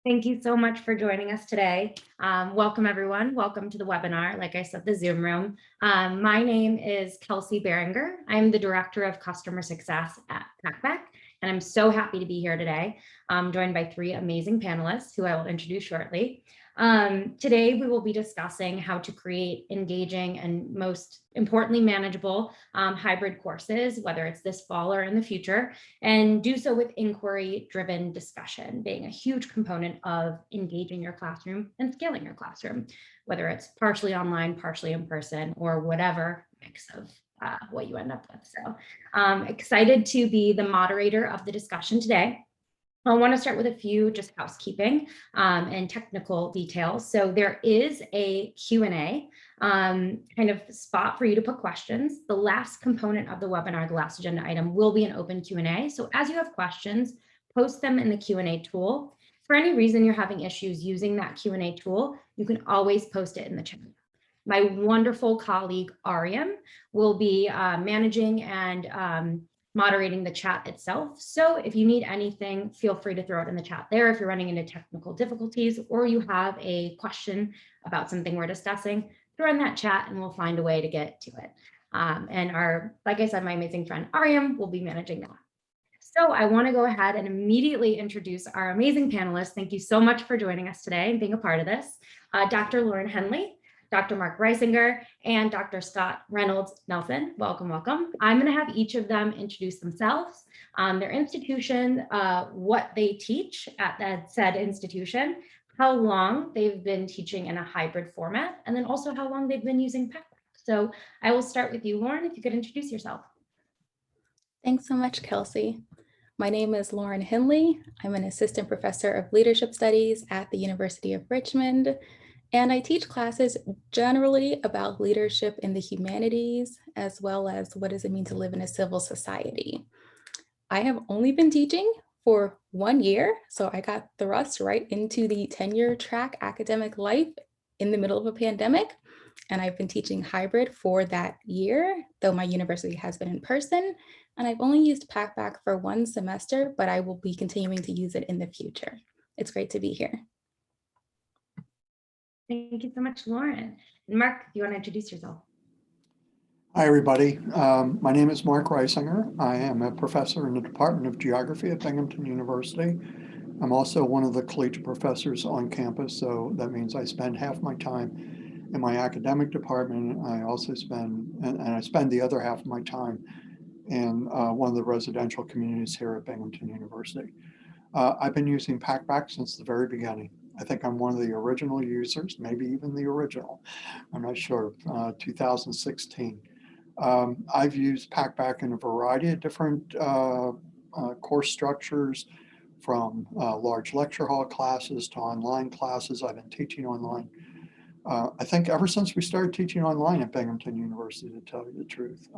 Thank you so much for joining us today. Welcome, everyone. Welcome to the webinar, like I said, the Zoom room. My name is Kelsey Beringer. I'm the Director of Customer Success at PacBack, and I'm so happy to be here today. I'm joined by three amazing panelists who I will introduce shortly. Today, we will be discussing how to create engaging and most importantly, manageable hybrid courses, whether it's this fall or in the future, and do so with inquiry-driven discussion being a huge component of engaging your classroom and scaling your classroom, whether it's partially online, partially in person, or whatever mix of what you end up with. So excited to be the moderator of the discussion today. I want to start with a few just housekeeping and technical details. So there is a Q&A kind of spot for you to put questions. The last component of the webinar, the last agenda item, will be an open Q&A. So as you have questions, post them in the Q&A tool. For any reason you're having issues using that Q&A tool, you can always post it in the chat. My wonderful colleague, Ariam, will be managing and moderating the chat itself. So if you need anything, feel free to throw it in the chat there if you're running into technical difficulties or you have a question about something we're discussing, throw in that chat and we'll find a way to get to it. And like I said, my amazing friend Ariam will be managing that. So I want to go ahead and immediately introduce our amazing panelists. Thank you so much for joining us today and being a part of this. Dr. Lauren Henley, Dr. Mark Reisinger, and Dr. Scott Reynolds Nelson. Welcome, welcome. I'm going to have each of them introduce themselves, their institution, what they teach at that said institution, how long they've been teaching in a hybrid format, and then also how long they've been using PacBack. So I will start with you, Lauren, if you could introduce yourself. Thanks so much, Kelsey. My name is Lauren Henley. I'm an assistant professor of leadership studies at the University of Richmond. And I teach classes generally about leadership in the humanities, as well as what does it mean to live in a civil society. I have only been teaching for 1 year, so I got thrust right into the tenure track academic life in the middle of a pandemic. And I've been teaching hybrid for that year, though my university has been in person. And I've only used PacBack for 1 semester, but I will be continuing to use it in the future. It's great to be here. Thank you so much, Lauren. And Mark, if you want to introduce yourself. Hi, everybody. My name is Mark Reisinger. I am a professor in the Department of Geography at Binghamton University. I'm also one of the collegiate professors on campus, so that means I spend half my time in my academic department. I also spend the other half of my time in one of the residential communities here at Binghamton University. I've been using PacBack since the very beginning. I think I'm one of the original users, maybe even the original. I'm not sure, 2016. I've used PacBack in a variety of different course structures, from large lecture hall classes to online classes. I've been teaching online. I think ever since we started teaching online at Binghamton University, to tell you the truth.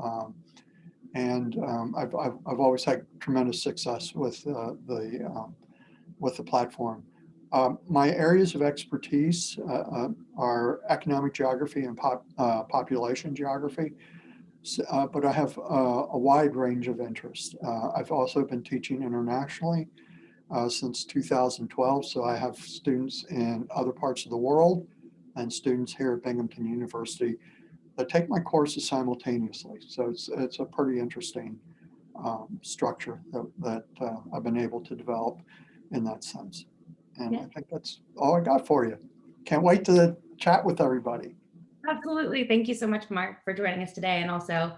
I've always had tremendous success with the platform. My areas of expertise are economic geography and population geography, but I have a wide range of interests. I've also been teaching internationally since 2012, so I have students in other parts of the world and students here at Binghamton University that take my courses simultaneously. So it's a pretty interesting structure that I've been able to develop in that sense. And yeah. I think that's all I got for you. Can't wait to chat with everybody. Absolutely. Thank you so much, Mark, for joining us today and also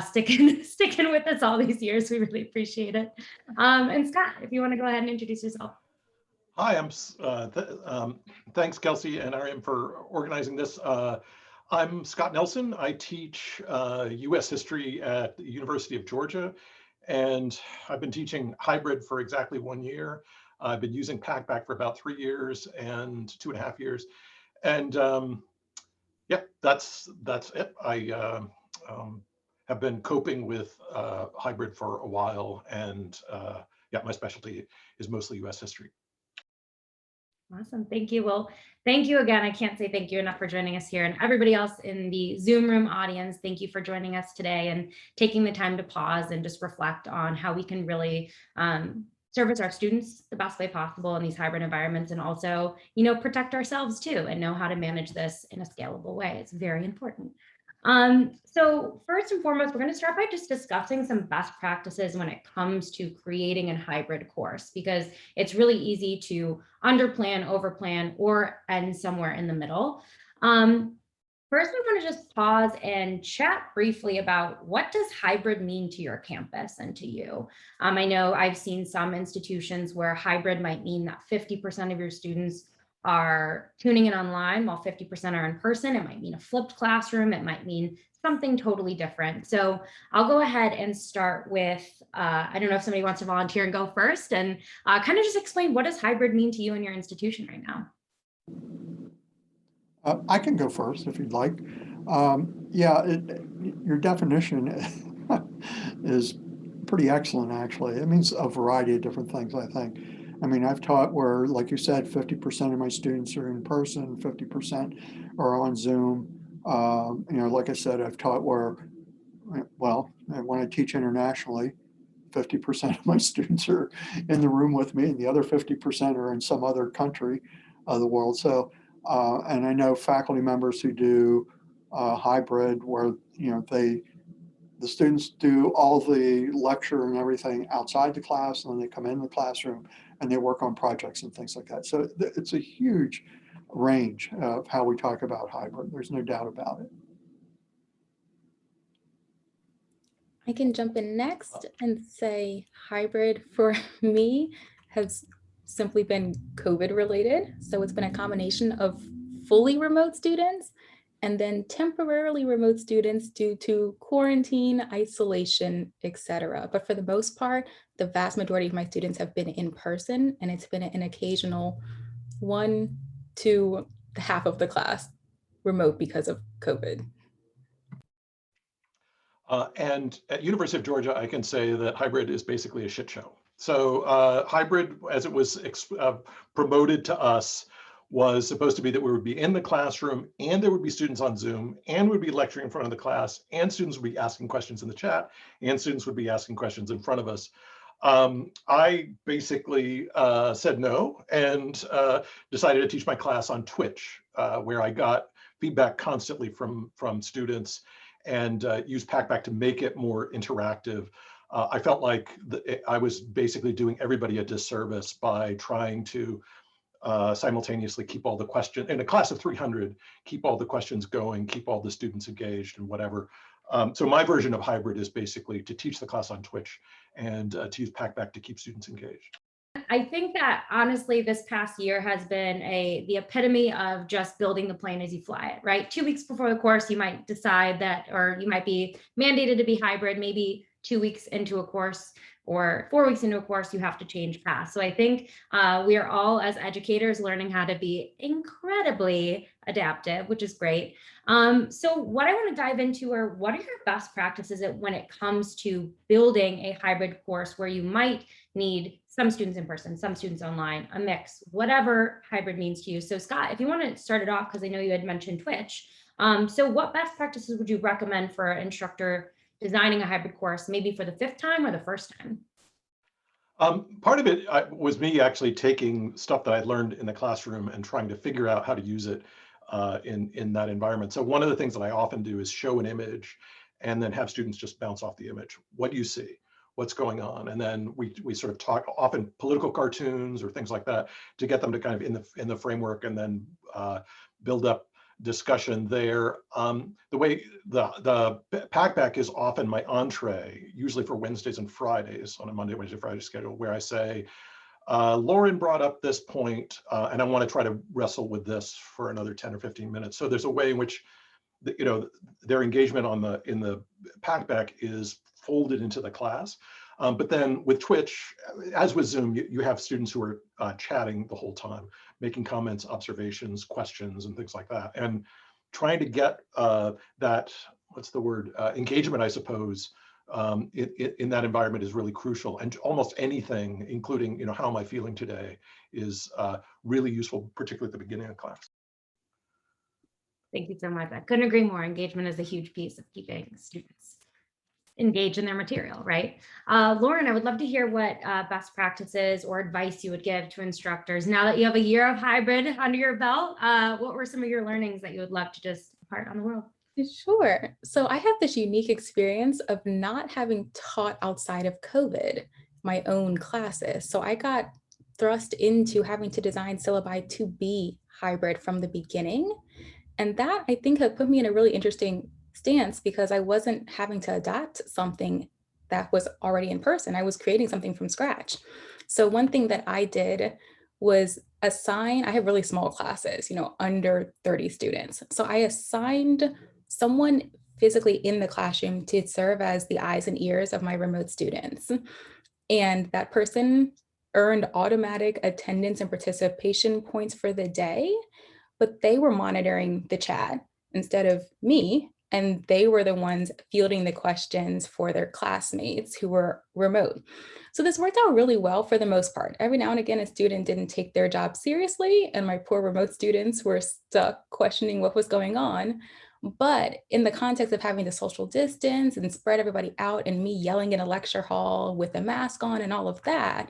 sticking with us all these years. We really appreciate it. And Scott, if you want to go ahead and introduce yourself. Hi, thanks, Kelsey and Ariam, for organizing this. I'm Scott Nelson. I teach U.S. history at the University of Georgia, and I've been teaching hybrid for exactly 1 year. I've been using PacBack for about 3 years and 2.5 years. And yeah, that's it. I have been coping with hybrid for a while, and yeah, my specialty is mostly U.S. history. Awesome. Thank you. Well, thank you again. I can't say thank you enough for joining us here, and everybody else in the Zoom room audience. Thank you for joining us today and taking the time to pause and just reflect on how we can really service our students the best way possible in these hybrid environments, and also, protect ourselves too, and know how to manage this in a scalable way. It's very important. So first and foremost, we're going to start by just discussing some best practices when it comes to creating a hybrid course, because it's really easy to underplan, overplan, or end somewhere in the middle. First, we want to just pause and chat briefly about what does hybrid mean to your campus and to you. I know I've seen some institutions where hybrid might mean that 50% of your students are tuning in online while 50% are in person. It might mean a flipped classroom. It might mean something totally different. So I'll go ahead and start with, I don't know if somebody wants to volunteer and go first, and kind of just explain, what does hybrid mean to you and your institution right now? I can go first if you'd like. Your definition is pretty excellent, actually. It means a variety of different things, I think. I mean, I've taught where, like you said, 50% of my students are in person, 50% are on Zoom. Like I said, I've taught where, well, when I teach internationally, 50% of my students are in the room with me, and the other 50% are in some other country of the world. So, and I know faculty members who do hybrid, where the students do all the lecture and everything outside the class, and then they come in the classroom and they work on projects and things like that. So it's a huge range of how we talk about hybrid. There's no doubt about it. I can jump in next and say hybrid for me has simply been COVID related. So it's been a combination of fully remote students and then temporarily remote students due to quarantine, isolation, etc. But for the most part, the vast majority of my students have been in person, and it's been an occasional 1 to half of the class remote because of COVID. And at University of Georgia, I can say that hybrid is basically a shit show. So hybrid, as it was promoted to us, was supposed to be that we would be in the classroom, and there would be students on Zoom, and we'd be lecturing in front of the class, and students would be asking questions in the chat, and students would be asking questions in front of us. I basically said no, and decided to teach my class on Twitch, where I got feedback constantly from students, and use PacBack to make it more interactive. I felt like I was basically doing everybody a disservice by trying to simultaneously keep all the questions, in a class of 300, keep all the questions going, keep all the students engaged and whatever. So my version of hybrid is basically to teach the class on Twitch and to use PacBack to keep students engaged. I think that honestly, this past year has been the epitome of just building the plane as you fly it, right? 2 weeks before the course, you might decide that, or you might be mandated to be hybrid. Maybe 2 weeks into a course or 4 weeks into a course, you have to change paths. So I think we are all, as educators, learning how to be incredibly adaptive, which is great. So what I want to dive into are, what are your best practices when it comes to building a hybrid course where you might need some students in person, some students online, a mix, whatever hybrid means to you. So Scott, if you want to start it off, because I know you had mentioned Twitch. So what best practices would you recommend for an instructor designing a hybrid course, maybe for the 5th time or the 1st time? Part of it was me actually taking stuff that I learned in the classroom and trying to figure out how to use it in that environment. So one of the things that I often do is show an image and then have students just bounce off the image. What do you see? What's going on? And then we sort of talk, often political cartoons or things like that, to get them to kind of in the framework, and then build up discussion there. The way the PacBack is often my entree, usually for Wednesdays and Fridays, on a Monday, Wednesday, Friday schedule, where I say, Lauren brought up this point, and I want to try to wrestle with this for another 10 or 15 minutes. So there's a way in which their engagement in the PacBack is folded into the class. But then with Twitch, as with Zoom, you have students who are chatting the whole time, making comments, observations, questions, and things like that. And trying to get that, what's the word, engagement, I suppose, in that environment is really crucial. And almost anything, including, how am I feeling today, is really useful, particularly at the beginning of class. Thank you so much. I couldn't agree more. Engagement is a huge piece of keeping students engage in their material, right? Lauren, I would love to hear what best practices or advice you would give to instructors now that you have a year of hybrid under your belt. What were some of your learnings that you would love to just impart on the world? Sure. So I have this unique experience of not having taught outside of COVID, my own classes. So I got thrust into having to design syllabi to be hybrid from the beginning. And that I think had put me in a really interesting stance because I wasn't having to adapt something that was already in person. I was creating something from scratch. So one thing that I did was assign, I have really small classes, under 30 students. So I assigned someone physically in the classroom to serve as the eyes and ears of my remote students. And that person earned automatic attendance and participation points for the day, but they were monitoring the chat instead of me. And they were the ones fielding the questions for their classmates who were remote. So this worked out really well for the most part. Every now and again, a student didn't take their job seriously, and my poor remote students were stuck questioning what was going on. But in the context of having to social distance and spread everybody out and me yelling in a lecture hall with a mask on and all of that,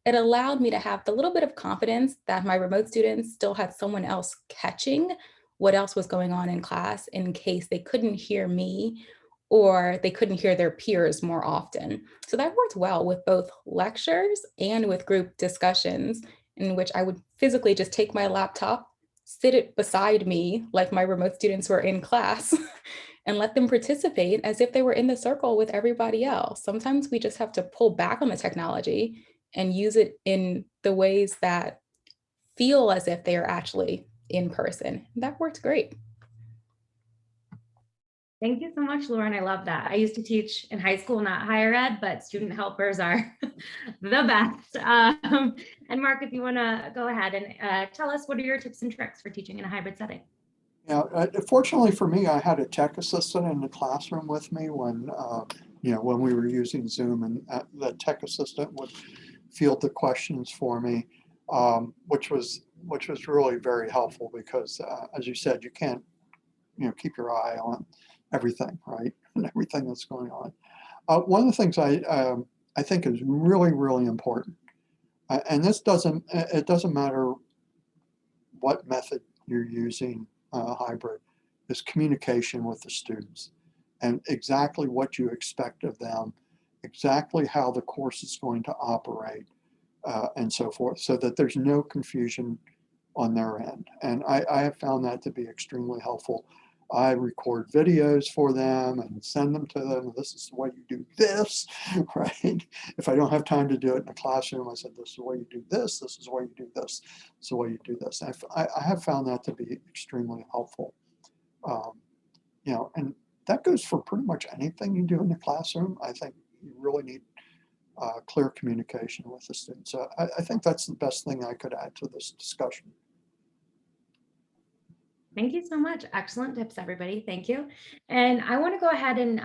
it allowed me to have the little bit of confidence that my remote students still had someone else catching what else was going on in class in case they couldn't hear me or they couldn't hear their peers more often. So that worked well with both lectures and with group discussions, in which I would physically just take my laptop, sit it beside me like my remote students were in class and let them participate as if they were in the circle with everybody else. Sometimes we just have to pull back on the technology and use it in the ways that feel as if they are actually in person. That worked great. Thank you so much, Lauren. I love that. I used to teach in high school, not higher ed, but student helpers are the best. And Mark, if you want to go ahead and tell us, what are your tips and tricks for teaching in a hybrid setting? Yeah, fortunately for me, I had a tech assistant in the classroom with me when when we were using Zoom, and the tech assistant would field the questions for me, which was really very helpful because, as you said, you can't keep your eye on everything, right, and everything that's going on. One of the things I think is really, really important, and it doesn't matter what method you're using, hybrid, is communication with the students and exactly what you expect of them, exactly how the course is going to operate, and so forth, so that there's no confusion on their end. And I have found that to be extremely helpful. I record videos for them and send them to them. This is the way you do this, right? If I don't have time to do it in the classroom, I said, this is the way you do this. This is the way you do this. This is the way you do this. I have found that to be extremely helpful. And that goes for pretty much anything you do in the classroom. I think you really need clear communication with the students. So I think that's the best thing I could add to this discussion. Thank you so much. Excellent tips, everybody. Thank you. And I want to go ahead and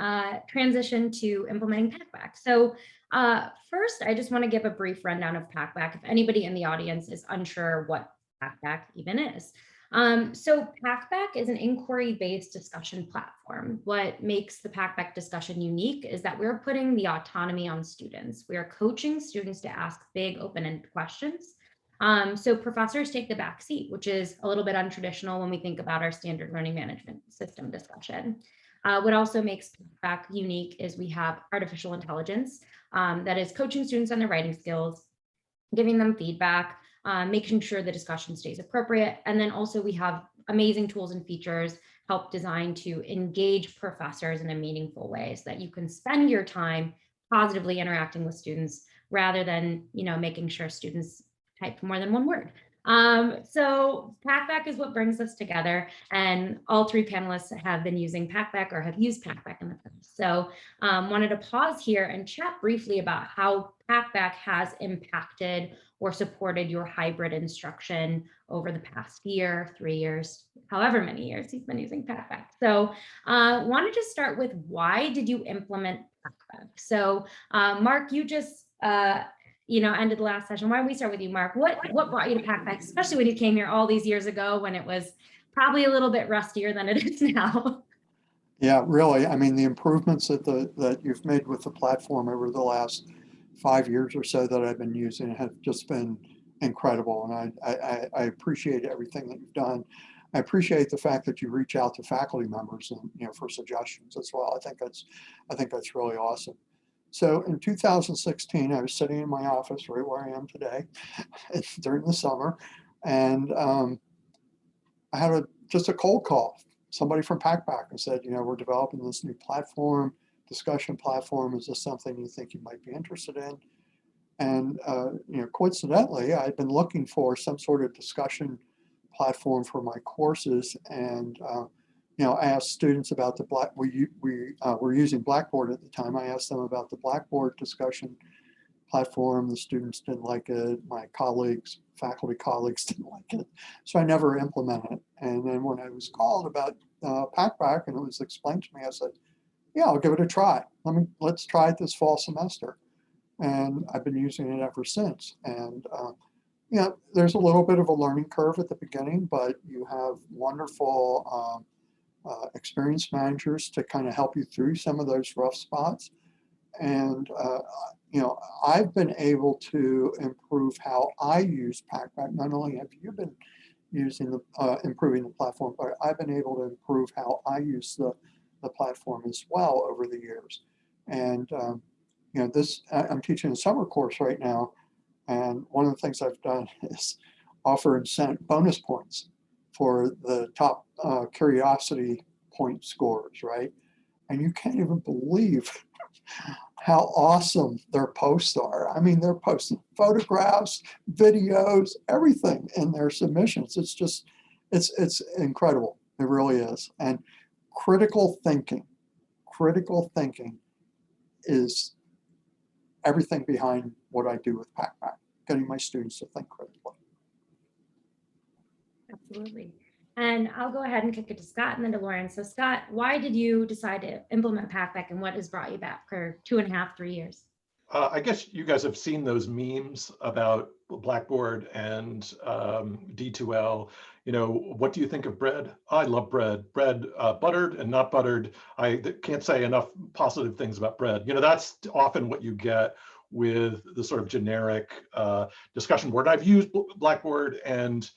transition to implementing PacBack. So first, I just want to give a brief rundown of PacBack if anybody in the audience is unsure what PacBack even is. So PacBack is an inquiry-based discussion platform. What makes the PacBack discussion unique is that we're putting the autonomy on students. We are coaching students to ask big open-ended questions. So professors take the back seat, which is a little bit untraditional when we think about our standard learning management system discussion. What also makes PacBack unique is we have artificial intelligence that is coaching students on their writing skills, giving them feedback, making sure the discussion stays appropriate. And then also we have amazing tools and features help design to engage professors in a meaningful way so that you can spend your time positively interacting with students rather than making sure students type more than one word. So PacBack is what brings us together, and all three panelists have been using PacBack or have used PacBack in the past. So wanted to pause here and chat briefly about how PacBack has impacted or supported your hybrid instruction over the past year, 3 years, however many years you've been using PacBack. So wanted to start with, why did you implement PacBack? So Mark, you just ended the last session. Why don't we start with you, Mark? What brought you to PacBack, especially when you came here all these years ago when it was probably a little bit rustier than it is now? Yeah, really. I mean, the improvements that you've made with the platform over the last 5 years or so that I've been using have just been incredible, and I appreciate everything that you've done. I appreciate the fact that you reach out to faculty members and for suggestions as well. I think that's really awesome. So in 2016, I was sitting in my office right where I am today during the summer, and I had just a cold call. Somebody from PacBack and said, we're developing this new platform, discussion platform. Is this something you think you might be interested in? And coincidentally, I'd been looking for some sort of discussion platform for my courses, and I asked students about the we were using Blackboard at the time. I asked them about the Blackboard discussion platform. The students didn't like it. My faculty colleagues didn't like it. So I never implemented it. And then when I was called about PacBack and it was explained to me, I said, yeah, I'll give it a try. Let's try it this fall semester. And I've been using it ever since. And there's a little bit of a learning curve at the beginning, but you have wonderful experienced managers to kind of help you through some of those rough spots. And I've been able to improve how I use PacBack. Not only have you been using improving the platform, but I've been able to improve how I use the platform as well over the years. And I'm teaching a summer course right now, and one of the things I've done is offer and send bonus points for the top curiosity point scorers, right? And you can't even believe how awesome their posts are. I mean, they're posting photographs, videos, everything in their submissions. It's incredible. It really is. And critical thinking is everything behind what I do with PacBack, getting my students to think critically. Absolutely. And I'll go ahead and kick it to Scott and then to Lauren. So Scott, why did you decide to implement PacBack, and what has brought you back for 2.5, 3 years? I guess you guys have seen those memes about Blackboard and D2L. What do you think of bread? I love bread. Bread, buttered and not buttered. I can't say enough positive things about bread. That's often what you get with the sort of generic discussion board. I've used Blackboard and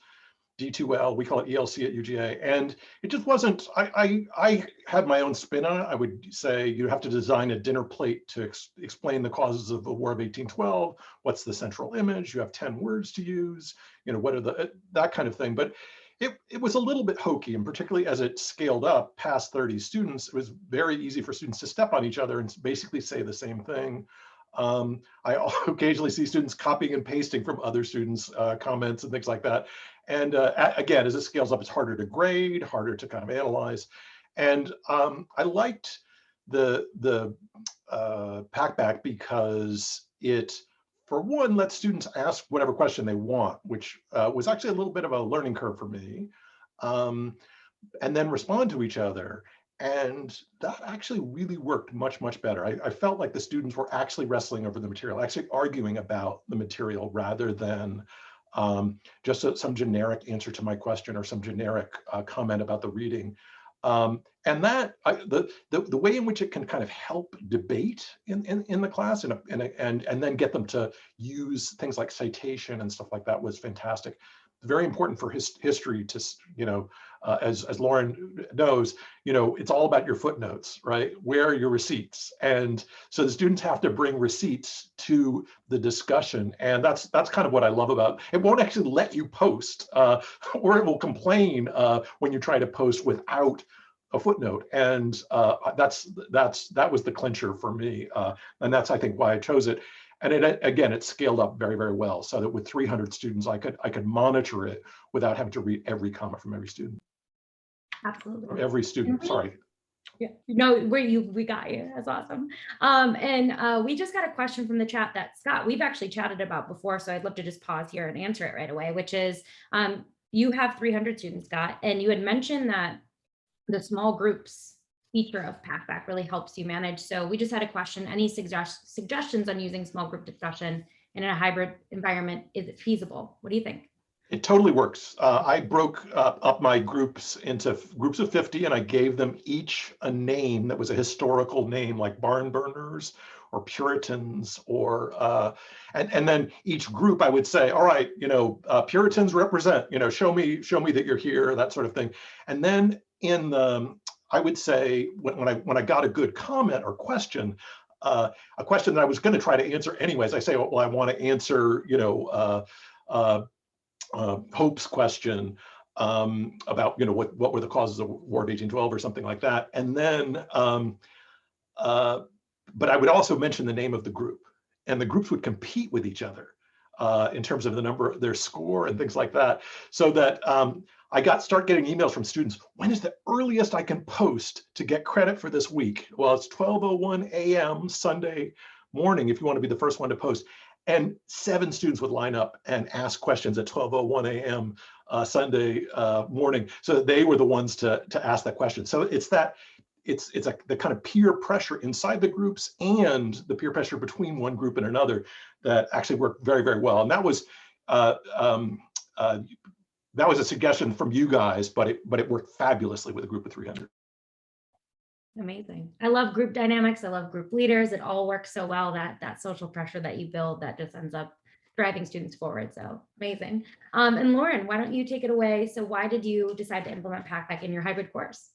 D2L, we call it ELC at UGA, and it just wasn't, I had my own spin on it. I would say you have to design a dinner plate to explain the causes of the War of 1812. What's the central image? You have 10 words to use, what are that kind of thing. But it was a little bit hokey, and particularly as it scaled up past 30 students, it was very easy for students to step on each other and basically say the same thing. I occasionally see students copying and pasting from other students' comments and things like that. And again, as it scales up, it's harder to grade, harder to kind of analyze. And I liked the PacBack because it, for one, lets students ask whatever question they want, which was actually a little bit of a learning curve for me, and then respond to each other. And that actually really worked much, much better. I felt like the students were actually wrestling over the material, actually arguing about the material rather than just some generic answer to my question or some generic comment about the reading. And that the way in which it can kind of help debate in the class and then get them to use things like citation and stuff like that was fantastic. Very important for history to, as Lauren knows, it's all about your footnotes, right? Where are your receipts? And so the students have to bring receipts to the discussion. And that's kind of what I love about it. It won't actually let you post or it will complain when you try to post without a footnote. And that was the clincher for me. And that's, I think, why I chose it. And it scaled up very, very well, so that with 300 students, I could monitor it without having to read every comment from every student. Absolutely. From every student, sorry. Yeah, no, we got you. That's awesome. And we just got a question from the chat that, Scott, we've actually chatted about before, so I'd love to just pause here and answer it right away, which is, you have 300 students, Scott, and you had mentioned that the small groups feature of PacBack really helps you manage. So we just had a question, any suggestions on using small group discussion in a hybrid environment? Is it feasible? What do you think? It totally works. I broke up my groups into groups of 50, and I gave them each a name that was a historical name, like barn burners or Puritans, or and then each group I would say, all right, Puritans represent, show me that you're here, that sort of thing. And then in the, I would say when I got a good comment or question, a question that I was going to try to answer anyways, I say, well, I want to answer, Hope's question about what were the causes of War of 1812 or something like that, and then but I would also mention the name of the group, and the groups would compete with each other in terms of the number, their score, and things like that, so that I start getting emails from students. When is the earliest I can post to get credit for this week? Well, it's 12:01 a.m. Sunday morning if you want to be the first one to post. And 7 students would line up and ask questions at 12:01 a.m. Sunday morning, so that they were the ones to ask that question. So it's the kind of peer pressure inside the groups and the peer pressure between one group and another that actually worked very, very well. And that was a suggestion from you guys, but it worked fabulously with a group of 300. Amazing. I love group dynamics. I love group leaders. It all works so well, that social pressure that you build that just ends up driving students forward. So amazing. And Lauren, why don't you take it away? So why did you decide to implement PacBack in your hybrid course?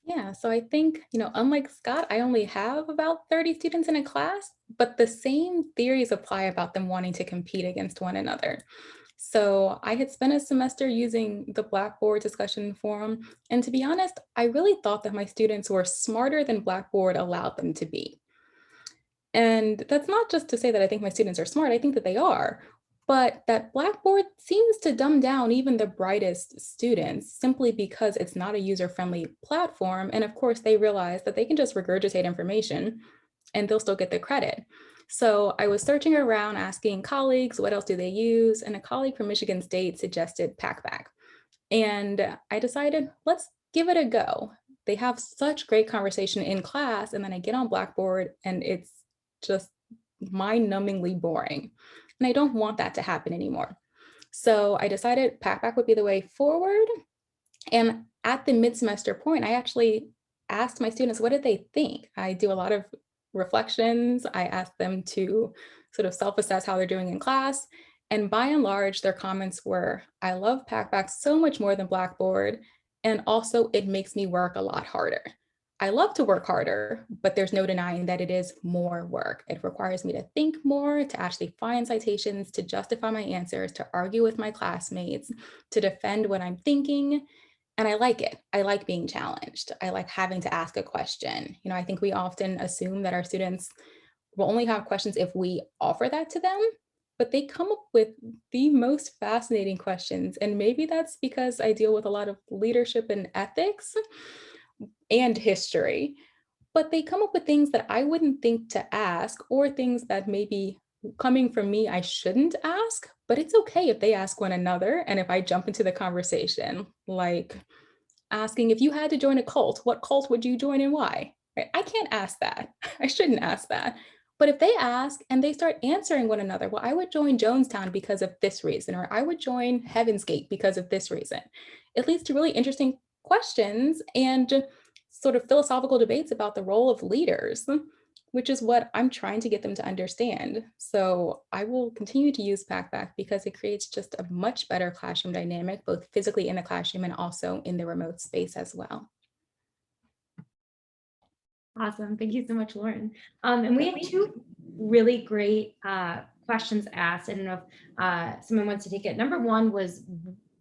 Yeah, so I think, unlike Scott, I only have about 30 students in a class, but the same theories apply about them wanting to compete against one another. So I had spent a semester using the Blackboard discussion forum, and to be honest, I really thought that my students were smarter than Blackboard allowed them to be. And that's not just to say that I think my students are smart, I think that they are, but that Blackboard seems to dumb down even the brightest students simply because it's not a user-friendly platform. And of course, they realize that they can just regurgitate information and they'll still get the credit. So I was searching around asking colleagues, what else do they use? And a colleague from Michigan State suggested PacBack. And I decided, let's give it a go. They have such great conversation in class, and then I get on Blackboard and it's just mind-numbingly boring. And I don't want that to happen anymore. So I decided PacBack would be the way forward. And at the mid-semester point, I actually asked my students, what did they think? I do a lot of reflections. I asked them to sort of self-assess how they're doing in class. And by and large, their comments were, I love PacBack so much more than Blackboard. And also it makes me work a lot harder. I love to work harder, but there's no denying that it is more work. It requires me to think more, to actually find citations, to justify my answers, to argue with my classmates, to defend what I'm thinking. And I like it. I like being challenged. I like having to ask a question. I think we often assume that our students will only have questions if we offer that to them, but they come up with the most fascinating questions. And maybe that's because I deal with a lot of leadership and ethics and history, but they come up with things that I wouldn't think to ask, or things that maybe coming from me, I shouldn't ask, but it's okay if they ask one another. And if I jump into the conversation, like asking, if you had to join a cult, what cult would you join and why? Right? I can't ask that. I shouldn't ask that. But if they ask and they start answering one another, well, I would join Jonestown because of this reason, or I would join Heaven's Gate because of this reason. It leads to really interesting questions and sort of philosophical debates about the role of leaders, which is what I'm trying to get them to understand. So I will continue to use PacBack because it creates just a much better classroom dynamic, both physically in the classroom and also in the remote space as well. Awesome. Thank you so much, Lauren. And we have 2 really great questions asked. I don't know if someone wants to take it. Number 1 was,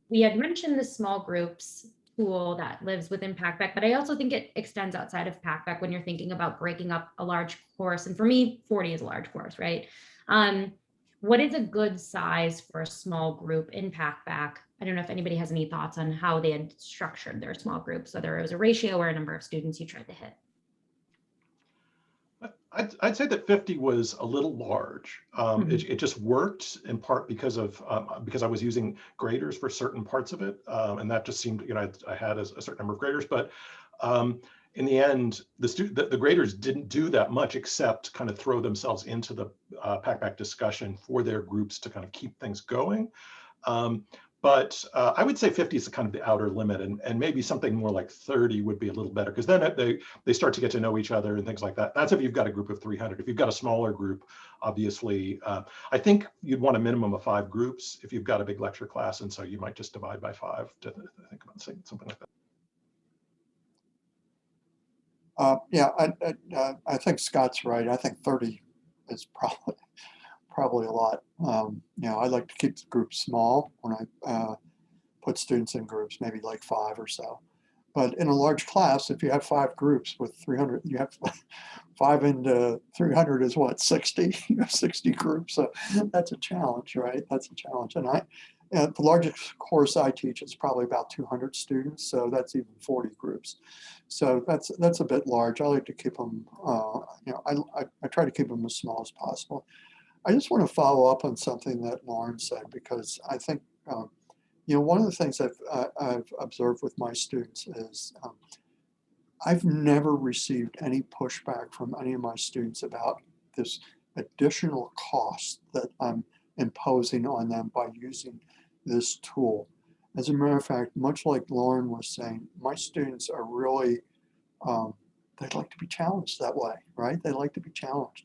we had mentioned the small groups tool that lives within PacBack, but I also think it extends outside of PacBack when you're thinking about breaking up a large course. And for me, 40 is a large course, right? What is a good size for a small group in PacBack? I don't know if anybody has any thoughts on how they had structured their small groups, whether it was a ratio or a number of students you tried to hit. I'd say that 50 was a little large. It just worked in part because I was using graders for certain parts of it, and that just seemed, I had a certain number of graders. But in the end, the graders didn't do that much except kind of throw themselves into the PacBack discussion for their groups to kind of keep things going. But I would say 50 is kind of the outer limit, and maybe something more like 30 would be a little better, because then they start to get to know each other and things like that. That's if you've got a group of 300. If you've got a smaller group, obviously, I think you'd want a minimum of 5 groups if you've got a big lecture class, and so you might just divide by 5 to think about something like that. Yeah, I think Scott's right. I think 30 is probably a lot. I like to keep the groups small when I put students in groups, maybe like 5 or so. But in a large class, if you have 5 groups with 300, you have 5 into 300 is what, 60? You have 60 groups. So that's a challenge, right? That's a challenge. And the largest course I teach is probably about 200 students. So that's even 40 groups. So that's a bit large. I like to keep them, I try to keep them as small as possible. I just want to follow up on something that Lauren said, because I think, one of the things I've observed with my students is I've never received any pushback from any of my students about this additional cost that I'm imposing on them by using this tool. As a matter of fact, much like Lauren was saying, my students are really, they'd like to be challenged that way, right? They like to be challenged.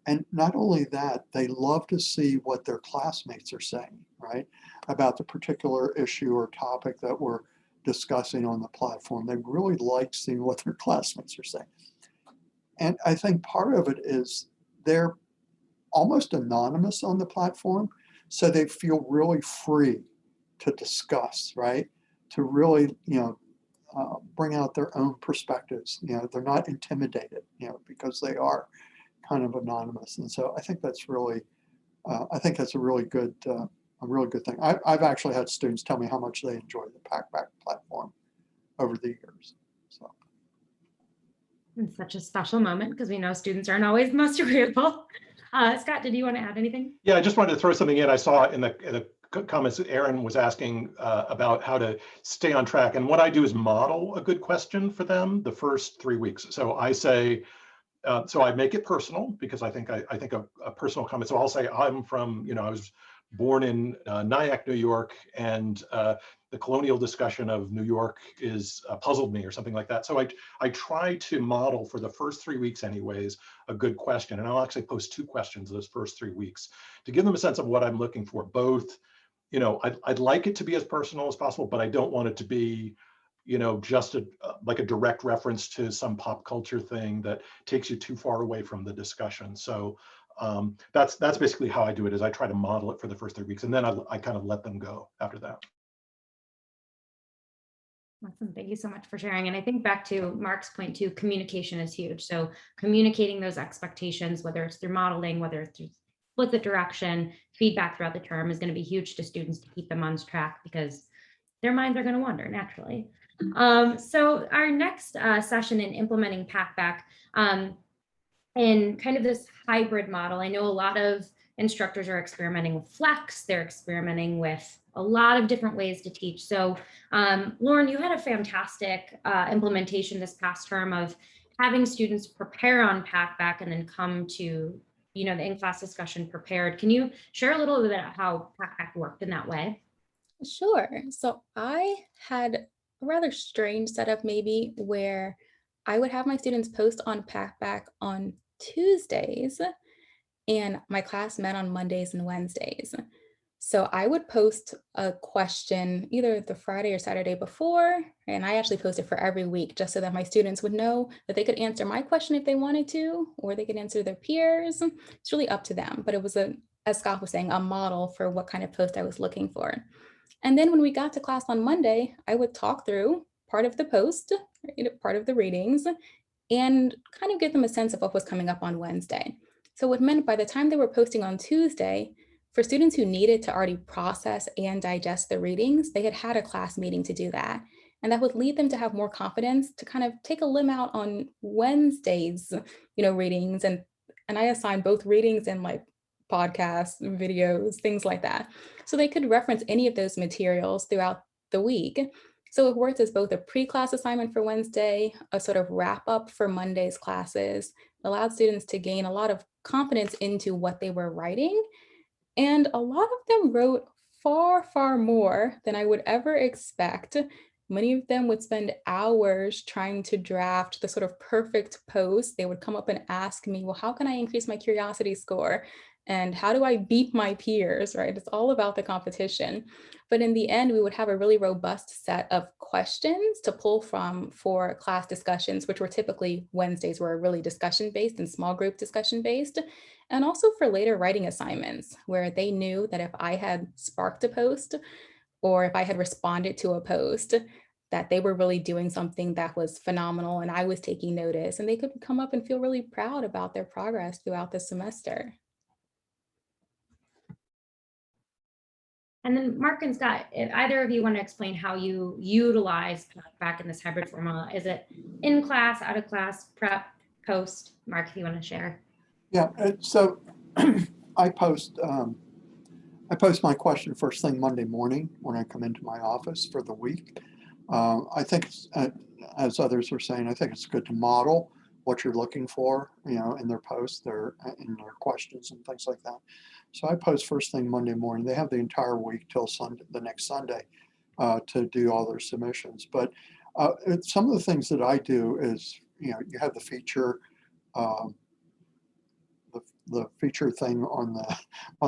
And not only that, they love to see what their classmates are saying, right, about the particular issue or topic that we're discussing on the platform. They really like seeing what their classmates are saying. And I think part of it is they're almost anonymous on the platform, so they feel really free to discuss, right, to really, bring out their own perspectives. They're not intimidated, because they are kind of anonymous. And so I think that's really, a really good thing. I've actually had students tell me how much they enjoy the PacBack platform over the years. So it's such a special moment because we know students aren't always the most agreeable. Scott, did you want to add anything? Yeah, I just wanted to throw something in. I saw in the comments that Aaron was asking about how to stay on track. And what I do is model a good question for them the first 3 weeks. So I say, so I make it personal, because I think a personal comment. So I'll say, I'm from, I was born in Nyack, New York, and the colonial discussion of New York is puzzled me, or something like that. So I try to model for the first 3 weeks anyways, a good question. And I'll actually post 2 questions those first 3 weeks to give them a sense of what I'm looking for. Both, I'd like it to be as personal as possible, but I don't want it to be, just like a direct reference to some pop culture thing that takes you too far away from the discussion. So that's basically how I do it, is I try to model it for the first 3 weeks, and then I kind of let them go after that. Awesome. Thank you so much for sharing. And I think back to Mark's point too, communication is huge. So communicating those expectations, whether it's through modeling, whether it's through explicit direction, feedback throughout the term, is going to be huge to students to keep them on track, because their minds are going to wander naturally. So our next session in implementing PacBack in kind of this hybrid model, I know a lot of instructors are experimenting with Flex. They're experimenting with a lot of different ways to teach. So Lauren, you had a fantastic implementation this past term of having students prepare on PacBack and then come to the in-class discussion prepared. Can you share a little bit about how PacBack worked in that way? Sure. So I had a rather strange setup, maybe, where I would have my students post on PacBack on Tuesdays, and my class met on Mondays and Wednesdays. So I would post a question either the Friday or Saturday before, and I actually posted for every week just so that my students would know that they could answer my question if they wanted to, or they could answer their peers. It's really up to them, but it was, as Scott was saying, a model for what kind of post I was looking for. And then when we got to class on Monday, I would talk through part of the post, part of the readings, and kind of give them a sense of what was coming up on Wednesday. So it meant by the time they were posting on Tuesday, for students who needed to already process and digest the readings, they had had a class meeting to do that. And that would lead them to have more confidence to kind of take a limb out on Wednesday's, readings. And I assigned both readings and like podcasts, videos, things like that. So they could reference any of those materials throughout the week. So it worked as both a pre-class assignment for Wednesday, a sort of wrap up for Monday's classes, allowed students to gain a lot of confidence into what they were writing. And a lot of them wrote far, far more than I would ever expect. Many of them would spend hours trying to draft the sort of perfect post. They would come up and ask me, well, how can I increase my curiosity score? And how do I beat my peers, right? It's all about the competition. But in the end, we would have a really robust set of questions to pull from for class discussions, which were typically Wednesdays were really discussion-based and small group discussion-based. And also for later writing assignments, where they knew that if I had sparked a post or if I had responded to a post, that they were really doing something that was phenomenal and I was taking notice, and they could come up and feel really proud about their progress throughout the semester. And then Mark and Scott, if either of you want to explain how you utilize back in this hybrid formula, is it in class, out of class, prep, post? Mark, if you want to share. Yeah, so I post my question first thing Monday morning when I come into my office for the week. I think, as others are saying, I think it's good to model what you're looking for, in their posts, in their questions and things like that. So I post first thing Monday morning. They have the entire week till Sunday, the next Sunday, to do all their submissions. But some of the things that I do is, you have the feature. The feature thing on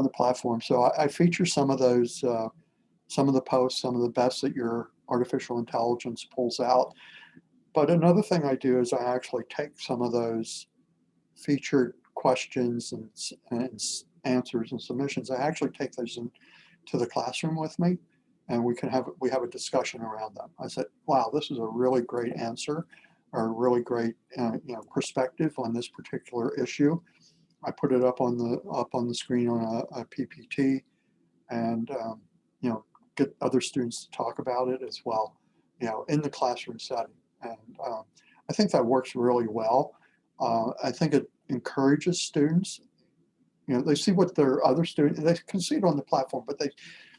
the platform. So I feature some of those, some of the posts, some of the best that your artificial intelligence pulls out. But another thing I do is I actually take some of those featured questions and answers and submissions. I actually take those into the classroom with me, and we have a discussion around them. I said, wow, this is a really great answer, or a really great perspective on this particular issue. I put it up on the screen on a PPT, and get other students to talk about it as well, in the classroom setting. And I think that works really well. I think it encourages students. They see what their other students, they can see it on the platform, but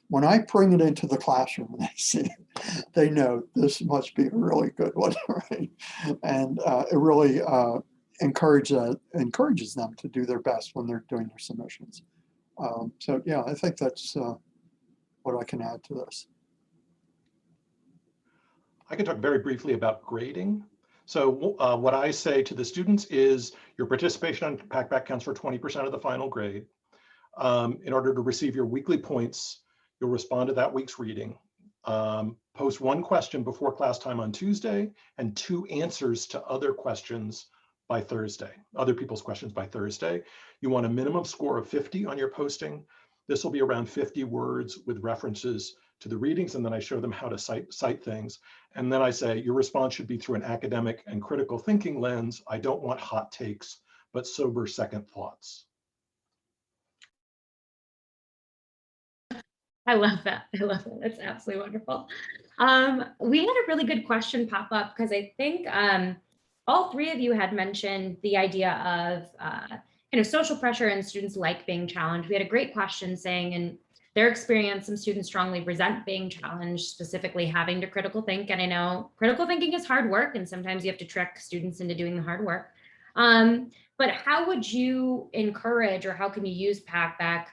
when I bring it into the classroom and they see it, they know this must be a really good one, right? And it really encourages them to do their best when they're doing their submissions. So yeah, I think that's what I can add to this. I can talk very briefly about grading. So what I say to the students is your participation on PacBack counts for 20% of the final grade. In order to receive your weekly points, you'll respond to that week's reading. Post one question before class time on Tuesday and 2 answers to other questions by Thursday, other people's questions by Thursday. You want a minimum score of 50 on your posting. This will be around 50 words with references to the readings, and then I show them how to cite things. And then I say, your response should be through an academic and critical thinking lens. I don't want hot takes, but sober second thoughts. I love that. I love it. That's absolutely wonderful. We had a really good question pop up because I think all 3 of you had mentioned the idea of social pressure and students like being challenged. We had a great question saying in their experience, some students strongly resent being challenged, specifically having to critical think. And I know critical thinking is hard work, and sometimes you have to trick students into doing the hard work. But how would you encourage, or how can you use PacBack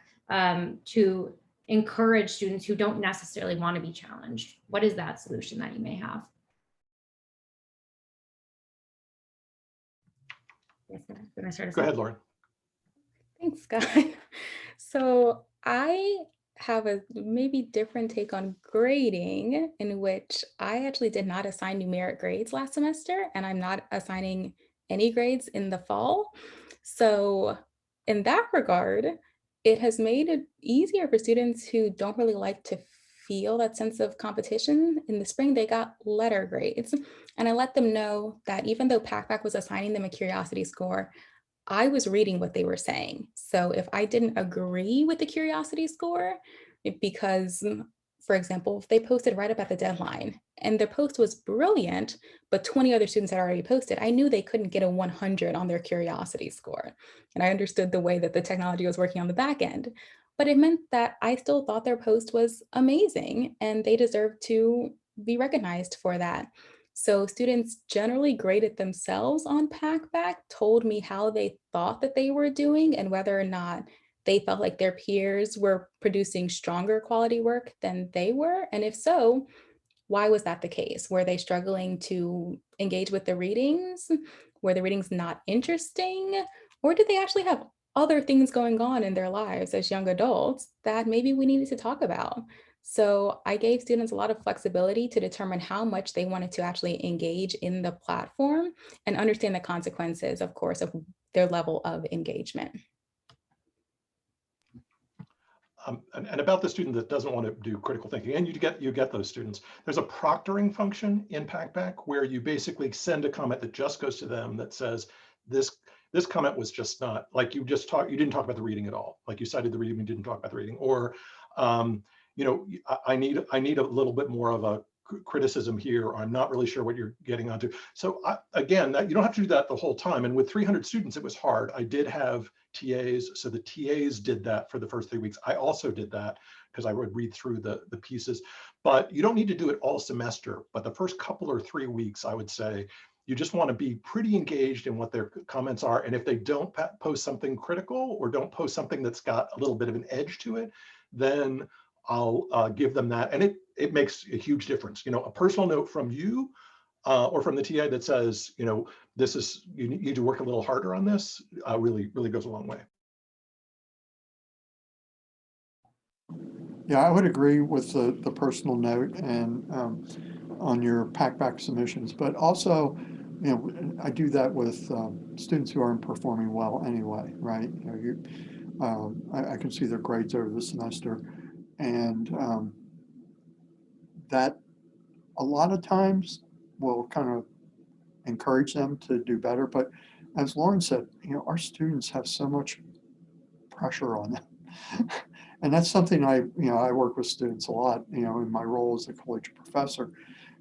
to encourage students who don't necessarily want to be challenged? What is that solution that you may have? Go ahead, Lauren. Thanks, Scott. So I have a maybe different take on grading, in which I actually did not assign numeric grades last semester, and I'm not assigning any grades in the fall. So in that regard, it has made it easier for students who don't really like to feel that sense of competition. In the spring, they got letter grades, and I let them know that even though PacBack was assigning them a curiosity score, I was reading what they were saying. So if I didn't agree with the curiosity score, because, for example, if they posted right up at the deadline and their post was brilliant, but 20 other students had already posted, I knew they couldn't get a 100 on their curiosity score. And I understood the way that the technology was working on the back end. But it meant that I still thought their post was amazing and they deserved to be recognized for that. So students generally graded themselves on PacBack, told me how they thought that they were doing and whether or not they felt like their peers were producing stronger quality work than they were? And if so, why was that the case? Were they struggling to engage with the readings? Were the readings not interesting? Or did they actually have other things going on in their lives as young adults that maybe we needed to talk about? So I gave students a lot of flexibility to determine how much they wanted to actually engage in the platform and understand the consequences, of course, of their level of engagement. And about the student that doesn't want to do critical thinking, and you get those students. There's a proctoring function in PacBack where you basically send a comment that just goes to them that says this comment was just not, like, you didn't talk about the reading at all. Like, you cited the reading, you didn't talk about the reading, or you know, I need a little bit more of a criticism here, or I'm not really sure what you're getting onto. So again, that you don't have to do that the whole time. And with 300 students, it was hard. I did have TAs, so the TAs did that for the first 3 weeks. I also did that because I would read through the pieces, but you don't need to do it all semester. But the first couple or 3 weeks, I would say, you just want to be pretty engaged in what their comments are. And if they don't post something critical or don't post something that's got a little bit of an edge to it, then I'll give them that. And it makes a huge difference. You know, a personal note from you or from the TA that says, you know, you need to work a little harder on this, really goes a long way. Yeah, I would agree with the personal note and on your PacBack submissions, but also, you know, I do that with students who aren't performing well anyway, right? You know, I can see their grades over the semester, and that a lot of times will kind of encourage them to do better. But as Lauren said, you know, our students have so much pressure on them. And that's something I work with students a lot, you know, in my role as a collegiate professor,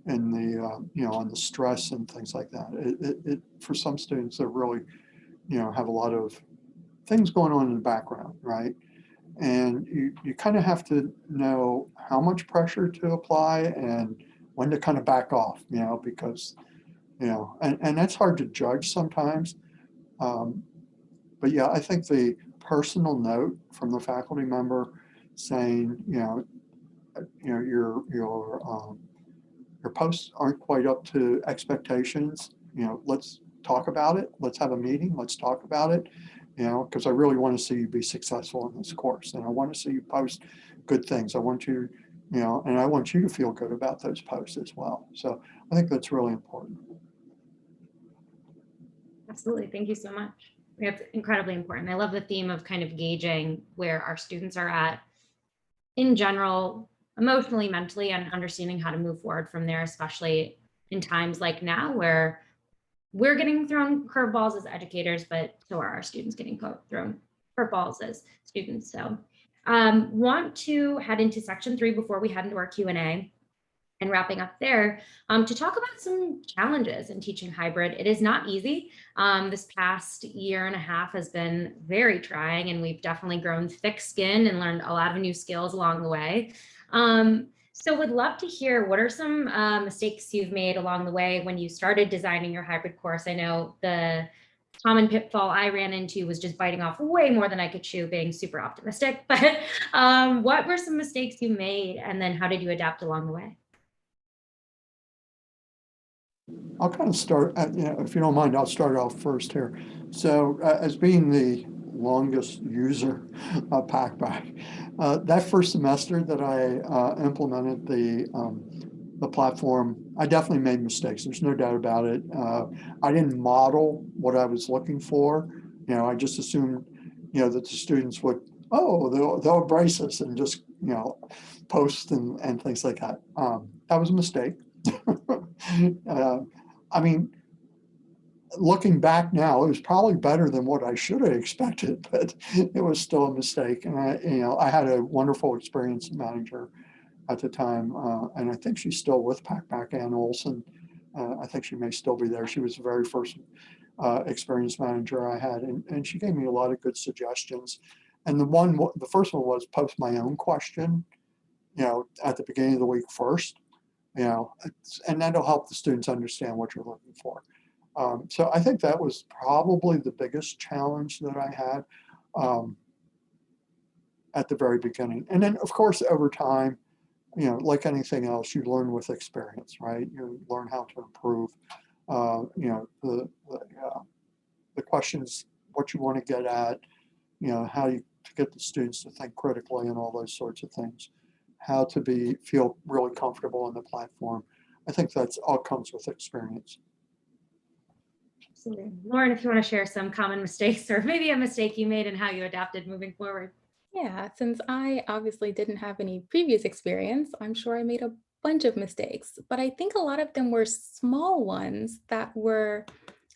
and the, you know, on the stress and things like that. It for some students that really, you know, have a lot of things going on in the background, right? And you kind of have to know how much pressure to apply and when to kind of back off, you know, because, you know, and that's hard to judge sometimes. But yeah, I think the personal note from the faculty member saying, you know, your posts aren't quite up to expectations. You know, let's talk about it. Let's have a meeting. Let's talk about it. You know, because I really want to see you be successful in this course, and I want to see you post good things. I want you, you know, and I want you to feel good about those posts as well. So I think that's really important. Absolutely. Thank you so much. It's incredibly important. I love the theme of kind of gauging where our students are at in general, emotionally, mentally, and understanding how to move forward from there, especially in times like now where we're getting thrown curveballs as educators, but so are our students getting thrown curveballs as students. So want to head into section 3 before we head into our Q&A. And wrapping up there, to talk about some challenges in teaching hybrid. It is not easy. This past year and a half has been very trying, and we've definitely grown thick-skinned and learned a lot of new skills along the way. So would love to hear, what are some mistakes you've made along the way when you started designing your hybrid course? I know the common pitfall I ran into was just biting off way more than I could chew, being super optimistic. But what were some mistakes you made, and then how did you adapt along the way? I'll kind of start, you know, if you don't mind, I'll start off first here. So as being the longest user of PacBack, that first semester that I implemented the platform, I definitely made mistakes. There's no doubt about it. I didn't model what I was looking for. You know, I just assumed, you know, that the students would, they'll embrace us and just, you know, post and things like that. That was a mistake. I mean, looking back now, it was probably better than what I should have expected, but it was still a mistake. And I had a wonderful experience manager at the time, and I think she's still with PacBack, Ann Olson. I think she may still be there. She was the very first experience manager I had, and she gave me a lot of good suggestions. And the first one was post my own question, you know, at the beginning of the week first. You know, and that'll help the students understand what you're looking for. So I think that was probably the biggest challenge that I had. at the very beginning. And then, of course, over time, like anything else, you learn with experience, right? You learn how to improve, the questions, what you want to get at, how to get the students to think critically and all those sorts of things, how to feel really comfortable in the platform. I think that's all comes with experience. Absolutely. Lauren, if you want to share some common mistakes or maybe a mistake you made and how you adapted moving forward. Yeah, since I obviously didn't have any previous experience, I'm sure I made a bunch of mistakes, but I think a lot of them were small ones that were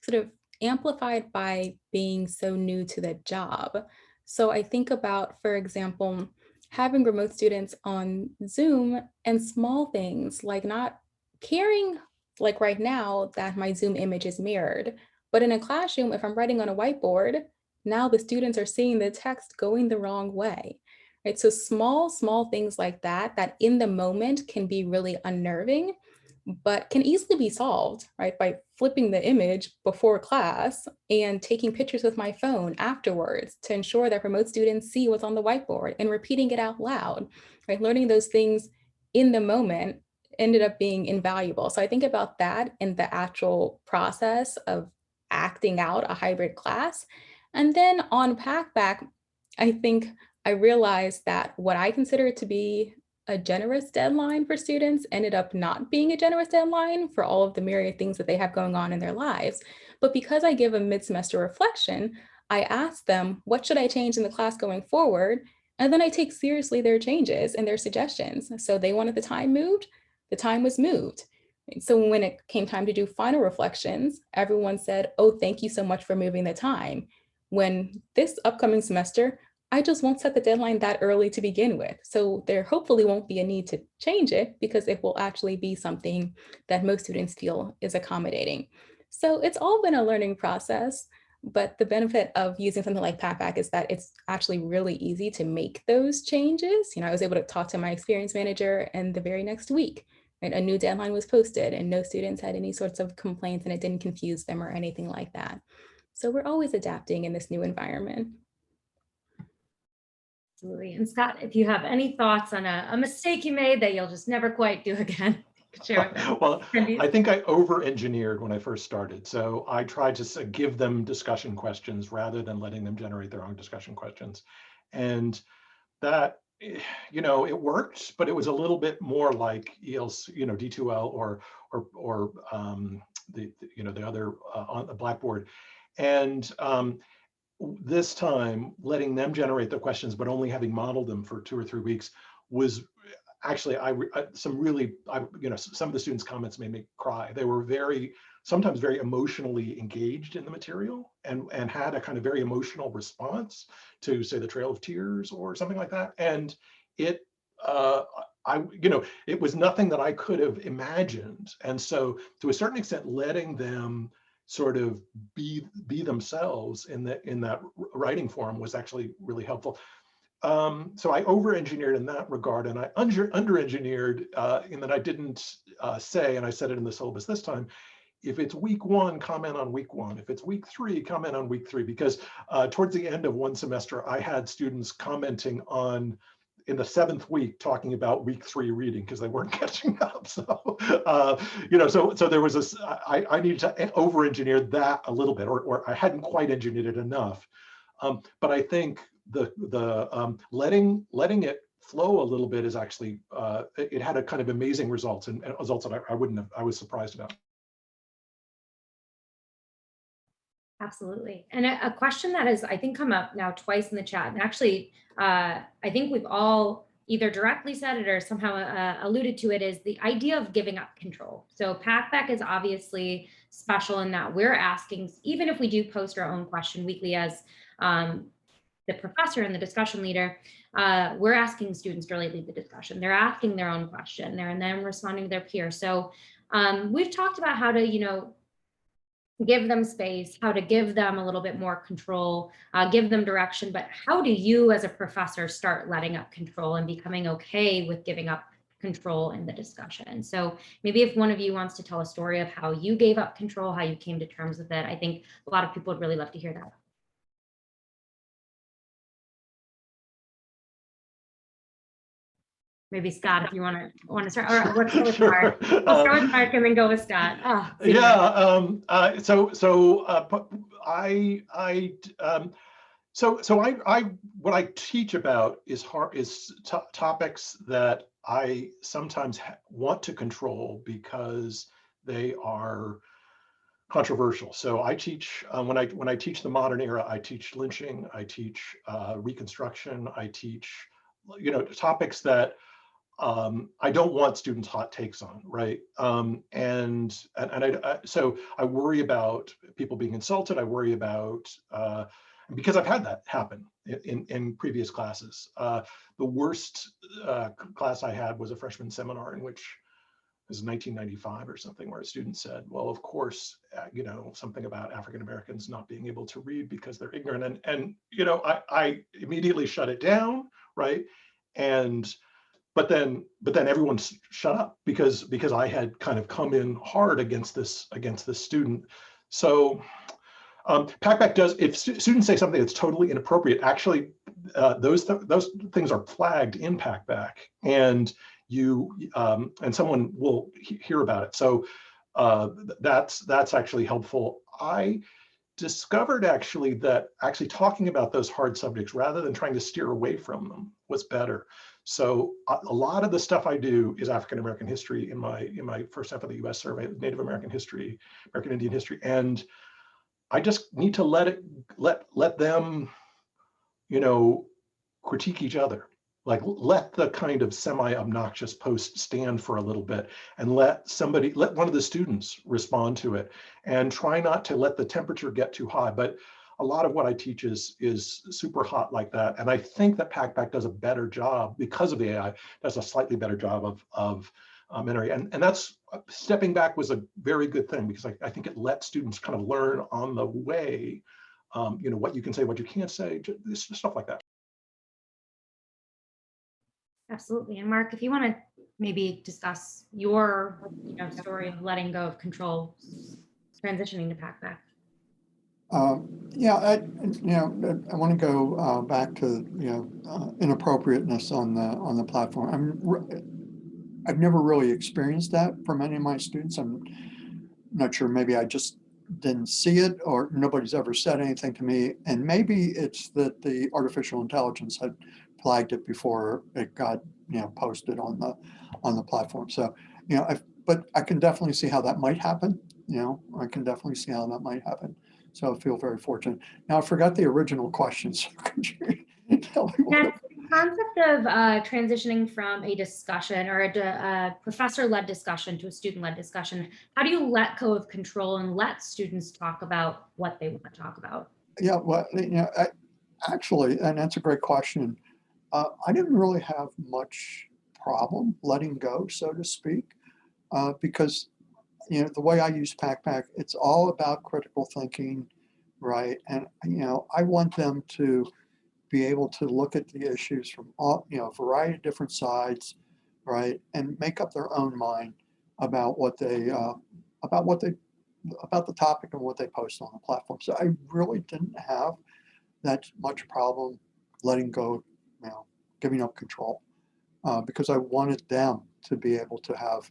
sort of amplified by being so new to the job. So I think about, for example, having remote students on Zoom and small things like not caring, like right now, that my Zoom image is mirrored. But in a classroom, if I'm writing on a whiteboard, now the students are seeing the text going the wrong way, right? So small things like that, that in the moment can be really unnerving, but can easily be solved, right? By flipping the image before class and taking pictures with my phone afterwards to ensure that remote students see what's on the whiteboard and repeating it out loud, right? Learning those things in the moment ended up being invaluable. So I think about that in the actual process of acting out a hybrid class. And then on PacBack, I think I realized that what I consider to be a generous deadline for students ended up not being a generous deadline for all of the myriad things that they have going on in their lives. But because I give a mid-semester reflection, I ask them, what should I change in the class going forward? And then I take seriously their changes and their suggestions. So they wanted the time moved, the time was moved. So when it came time to do final reflections, everyone said, oh, thank you so much for moving the time. When this upcoming semester, I just won't set the deadline that early to begin with. So there hopefully won't be a need to change it because it will actually be something that most students feel is accommodating. So it's all been a learning process, but the benefit of using something like PacBack is that it's actually really easy to make those changes. I was able to talk to my experience manager and the very next week, right, a new deadline was posted and no students had any sorts of complaints and it didn't confuse them or anything like that. So we're always adapting in this new environment. Absolutely. And Scott, if you have any thoughts on a mistake you made that you'll just never quite do again, share with them. Well, I think I over-engineered when I first started. So I tried to give them discussion questions rather than letting them generate their own discussion questions. And that, it worked, but it was a little bit more like ELC, D2L or the other on the Blackboard. And this time, letting them generate the questions, but only having modeled them for 2 or 3 weeks was actually, some of the students' comments made me cry. They were sometimes very emotionally engaged in the material and had a kind of very emotional response to, say, the Trail of Tears or something like that. And it was nothing that I could have imagined. And so to a certain extent, letting them sort of be themselves in that writing form was actually really helpful. So I over-engineered in that regard, and I under-engineered in that I didn't say, and I said it in the syllabus this time, if it's week 1, comment on week 1. If it's week 3, comment on week 3, because towards the end of one semester, I had students commenting on, in the 7th week, talking about week 3 reading because they weren't catching up. So, so there was I needed to over-engineer that a little bit, or I hadn't quite engineered it enough. But I think the letting it flow a little bit is actually, it had a kind of amazing results and results that I was surprised about. Absolutely. And a question that has, I think, come up now twice in the chat, and actually, I think we've all either directly said it or somehow alluded to it, is the idea of giving up control. So PacBack is obviously special in that we're asking, even if we do post our own question weekly as the professor and the discussion leader, we're asking students to really lead the discussion. They're asking their own question there and then responding to their peer. So we've talked about how to, give them space, how to give them a little bit more control, give them direction, but how do you as a professor start letting up control and becoming okay with giving up control in the discussion? So maybe if one of you wants to tell a story of how you gave up control, how you came to terms with it, I think a lot of people would really love to hear that. maybe Scott, if you want to start, or let's go with Sure. Mark. I'll start with Mark and then go with Scott. What I teach about is topics that I sometimes want to control because they are controversial. So I teach when I teach the modern era, I teach lynching, I teach Reconstruction, I teach topics that I don't want students' hot takes on, right? So I worry about people being insulted. I worry about because I've had that happen in previous classes. The worst class I had was a freshman seminar in which it was 1995 or something, where a student said, well, of course, something about African Americans not being able to read because they're ignorant. And I immediately shut it down, right? But then everyone shut up because I had kind of come in hard against this student. So PacBack does, if students say something that's totally inappropriate, actually those things are flagged in PacBack, and and someone will hear about it. So that's actually helpful. I discovered actually that talking about those hard subjects rather than trying to steer away from them was better. So a lot of the stuff I do is African American history in my first half of the U.S. survey, Native American history, American Indian history, and I just need to let them, critique each other. Like, let the kind of semi-obnoxious post stand for a little bit, and let one of the students respond to it, and try not to let the temperature get too high. But a lot of what I teach is super hot like that. And I think that PacBack does a better job, because of the AI, does a slightly better job of mentoring. And that's, stepping back was a very good thing, because I think it lets students kind of learn on the way, what you can say, what you can't say, just stuff like that. Absolutely. And Mark, if you want to maybe discuss your story of letting go of control, transitioning to PacBack. Yeah, I want to go back to inappropriateness on the platform. I've never really experienced that for many of my students. I'm not sure. Maybe I just didn't see it, or nobody's ever said anything to me. And maybe it's that the artificial intelligence had flagged it before it got posted on the platform. So but I can definitely see how that might happen. I can definitely see how that might happen. So I feel very fortunate. Now I forgot the original questions. Could you tell me what? The concept of transitioning from a discussion or a professor-led discussion to a student-led discussion, how do you let go of control and let students talk about what they want to talk about? Yeah, well, actually, and that's a great question. I didn't really have much problem letting go, so to speak, because the way I use PacBack, it's all about critical thinking, right? And I want them to be able to look at the issues from all, a variety of different sides, right, and make up their own mind about what they about the topic and what they post on the platform. So I really didn't have that much problem letting go, giving up control, because I wanted them to be able to have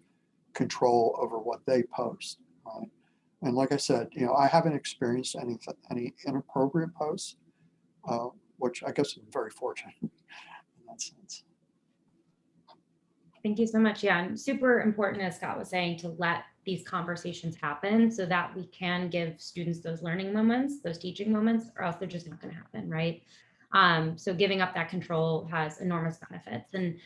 control over what they post. Right? And like I said, I haven't experienced any inappropriate posts, which I guess I'm very fortunate in that sense. Thank you so much. Yeah, and super important, as Scott was saying, to let these conversations happen so that we can give students those learning moments, those teaching moments, or else they're just not going to happen, right? So giving up that control has enormous benefits. And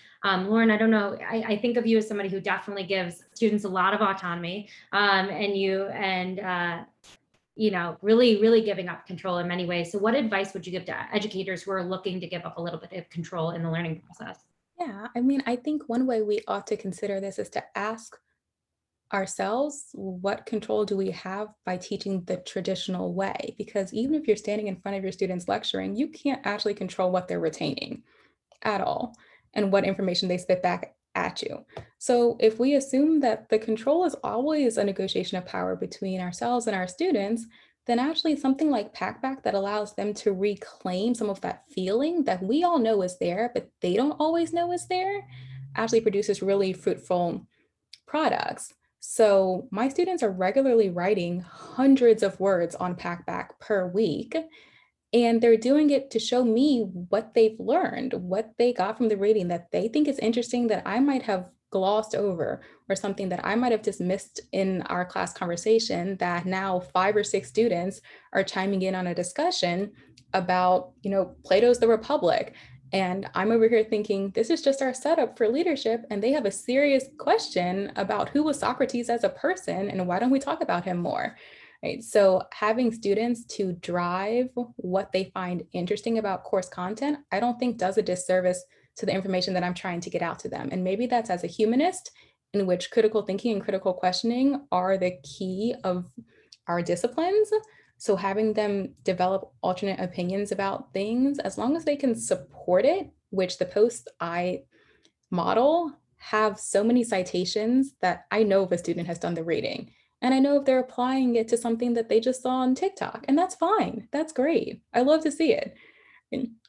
Lauren, I don't know, I think of you as somebody who definitely gives students a lot of autonomy, really giving up control in many ways. So what advice would you give to educators who are looking to give up a little bit of control in the learning process? Yeah, I think one way we ought to consider this is to ask ourselves, what control do we have by teaching the traditional way? Because even if you're standing in front of your students lecturing, you can't actually control what they're retaining at all and what information they spit back at you. So if we assume that the control is always a negotiation of power between ourselves and our students, then actually something like PacBack that allows them to reclaim some of that feeling that we all know is there, but they don't always know is there, actually produces really fruitful products. So my students are regularly writing hundreds of words on PacBack per week, and they're doing it to show me what they've learned, what they got from the reading that they think is interesting that I might have glossed over, or something that I might have just missed in our class conversation, that now 5 or 6 students are chiming in on a discussion about, Plato's The Republic. And I'm over here thinking, this is just our setup for leadership. And they have a serious question about who was Socrates as a person and why don't we talk about him more? Right. So having students to drive what they find interesting about course content, I don't think does a disservice to the information that I'm trying to get out to them. And maybe that's as a humanist, in which critical thinking and critical questioning are the key of our disciplines. So having them develop alternate opinions about things, as long as they can support it, which the posts I model have so many citations that I know if a student has done the reading. And I know if they're applying it to something that they just saw on TikTok, and that's fine. That's great. I love to see it.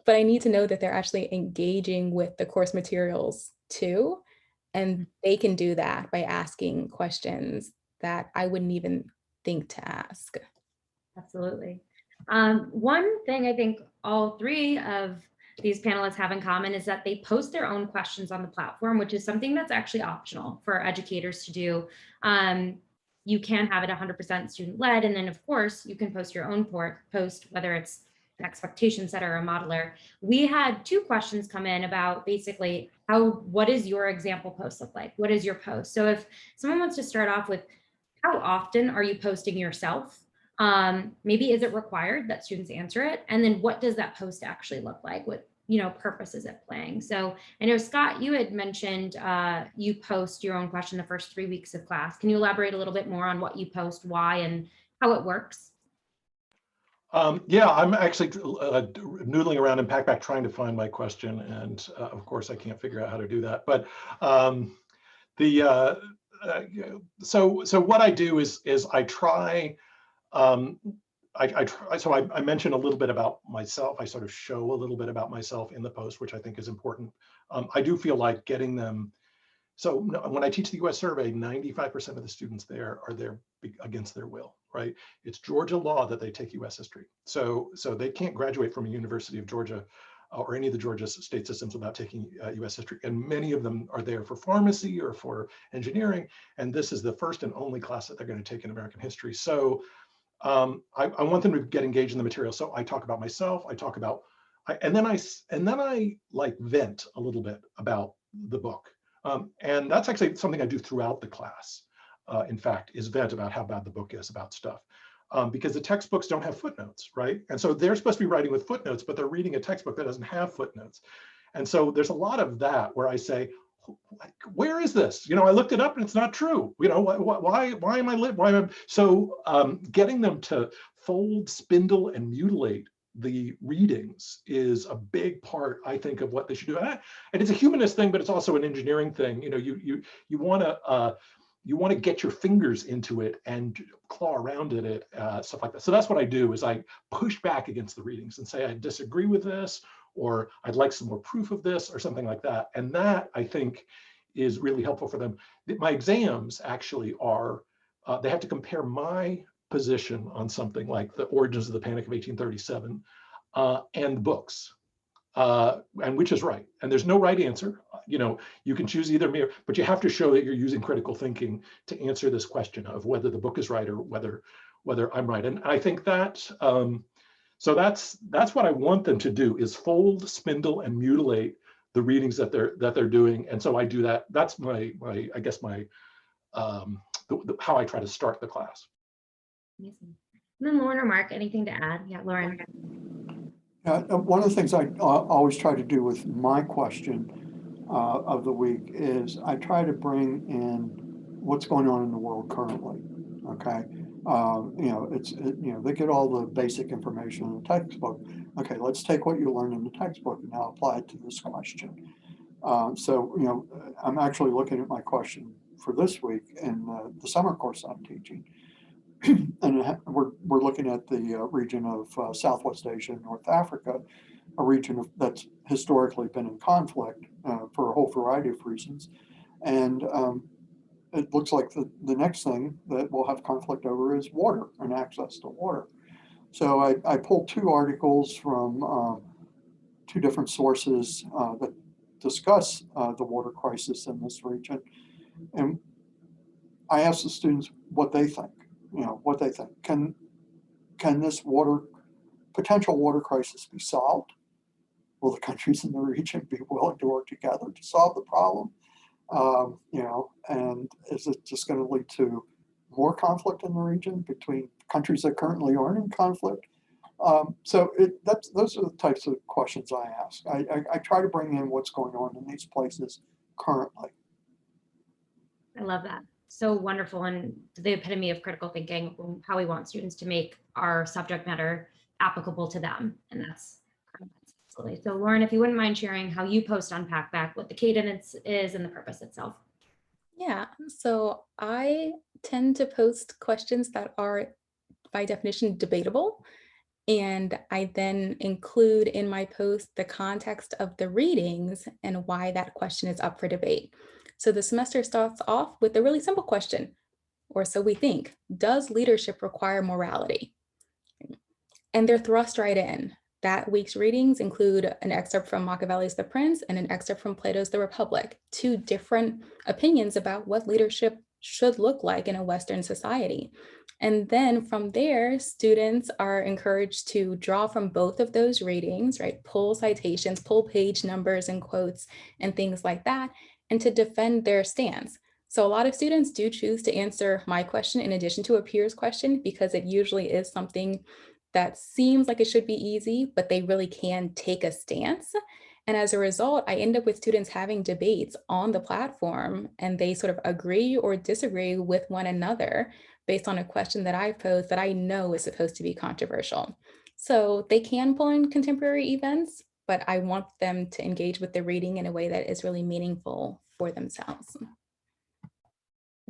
But I need to know that they're actually engaging with the course materials too. And they can do that by asking questions that I wouldn't even think to ask. Absolutely. One thing I think all 3 of these panelists have in common is that they post their own questions on the platform, which is something that's actually optional for educators to do. You can have it 100% student-led, and then of course you can post your own post, whether it's an expectation setter or a modeler. We had 2 questions come in about basically what does your example post look like? What is your post? So if someone wants to start off with, how often are you posting yourself? Maybe is it required that students answer it? And then what does that post actually look like? What purpose is it playing? So I know, Scott, you had mentioned you post your own question the first 3 weeks of class. Can you elaborate a little bit more on what you post, why, and how it works? Yeah, I'm actually noodling around in PacBack trying to find my question, and of course I can't figure out how to do that. But so what I do is I try. I mentioned a little bit about myself. I sort of show a little bit about myself in the post, which I think is important. I do feel like getting them. So when I teach the US survey, 95% of the students there are there against their will, right? It's Georgia law that they take US history. So they can't graduate from a University of Georgia or any of the Georgia state systems without taking US history. And many of them are there for pharmacy or for engineering. And this is the first and only class that they're going to take in American history. So I want them to get engaged in the material. So I talk about myself, I talk about, and then I like vent a little bit about the book. And that's actually something I do throughout the class. In fact, is vent about how bad the book is about stuff. Because the textbooks don't have footnotes, right? And so they're supposed to be writing with footnotes, but they're reading a textbook that doesn't have footnotes. And so there's a lot of that where I say, where is this? I looked it up and it's not true. Why am I so getting them to fold, spindle, and mutilate the readings is a big part, I think, of what they should do. And it's a humanist thing, but it's also an engineering thing. You want to get your fingers into it and claw around at it, stuff like that. So that's what I do, is I push back against the readings and say, I disagree with this, or I'd like some more proof of this, or something like that. And that, I think, is really helpful for them. My exams actually are, they have to compare my position on something like the origins of the Panic of 1837 and books, and which is right. And there's no right answer. You can choose either me, but you have to show that you're using critical thinking to answer this question of whether the book is right or whether I'm right. And I think that, so that's what I want them to do, is fold, spindle, and mutilate the readings that they're doing. And so I do that. That's my I guess my how I try to start the class. Amazing. And then Lauren or Mark, anything to add? Yeah, Lauren. One of the things I always try to do with my question of the week is I try to bring in what's going on in the world currently. Okay. They get all the basic information in the textbook. Okay, let's take what you learned in the textbook and now apply it to this question. I'm actually looking at my question for this week in the summer course I'm teaching. And we're looking at the region of Southwest Asia and North Africa. a region that's historically been in conflict for a whole variety of reasons. And it looks like the next thing that we'll have conflict over is water and access to water. So I pulled two articles from two different sources that discuss the water crisis in this region. And I asked the students what they think, what they think. Can this potential water crisis be solved? Will the countries in the region be willing to work together to solve the problem? And is it just going to lead to more conflict in the region between countries that currently aren't in conflict? So those are the types of questions I ask. I try to bring in what's going on in these places currently. I love that. So wonderful, and the epitome of critical thinking, how we want students to make our subject matter applicable to them. And that's absolutely. So Lauren, if you wouldn't mind sharing how you post on PacBack, what the cadence is and the purpose itself. Yeah, so I tend to post questions that are by definition debatable. And I then include in my post the context of the readings and why that question is up for debate. So the semester starts off with a really simple question, or so we think: does leadership require morality? And they're thrust right in. That week's readings include an excerpt from Machiavelli's The Prince and an excerpt from Plato's The Republic, two different opinions about what leadership should look like in a Western society. And then from there, students are encouraged to draw from both of those readings, right? Pull citations, pull page numbers and quotes and things like that, and to defend their stance. So a lot of students do choose to answer my question in addition to a peer's question, because it usually is something that seems like it should be easy, but they really can take a stance. And as a result, I end up with students having debates on the platform, and they sort of agree or disagree with one another based on a question that I pose that I know is supposed to be controversial. So they can pull in contemporary events, but I want them to engage with the reading in a way that is really meaningful for themselves.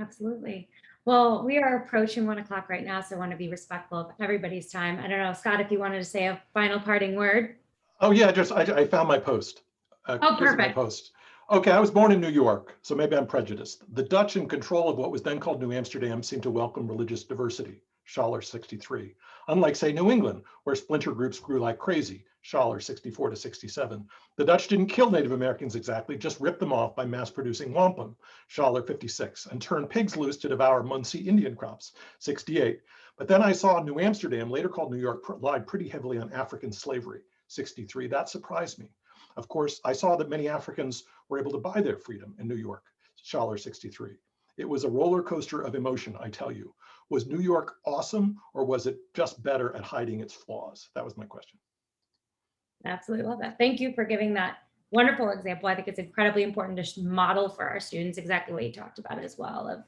Absolutely. Well, we are approaching 1 o'clock right now, so I want to be respectful of everybody's time. I don't know, Scott, if you wanted to say a final parting word. Oh yeah, I found my post. Oh, perfect. My post. Okay, I was born in New York, so maybe I'm prejudiced. The Dutch, in control of what was then called New Amsterdam, seemed to welcome religious diversity. Schaller 63. Unlike, say, New England, where splinter groups grew like crazy. Schaller 64 to 67. The Dutch didn't kill Native Americans exactly, just ripped them off by mass producing wampum. Schaller 56. And turned pigs loose to devour Munsee Indian crops. 68. But then I saw New Amsterdam, later called New York, relied pretty heavily on African slavery. 63. That surprised me. Of course, I saw that many Africans were able to buy their freedom in New York. Schaller 63. It was a roller coaster of emotion, I tell you. Was New York awesome, or was it just better at hiding its flaws? That was my question. Absolutely love that. Thank you for giving that wonderful example. I think it's incredibly important to model for our students exactly what you talked about as well, of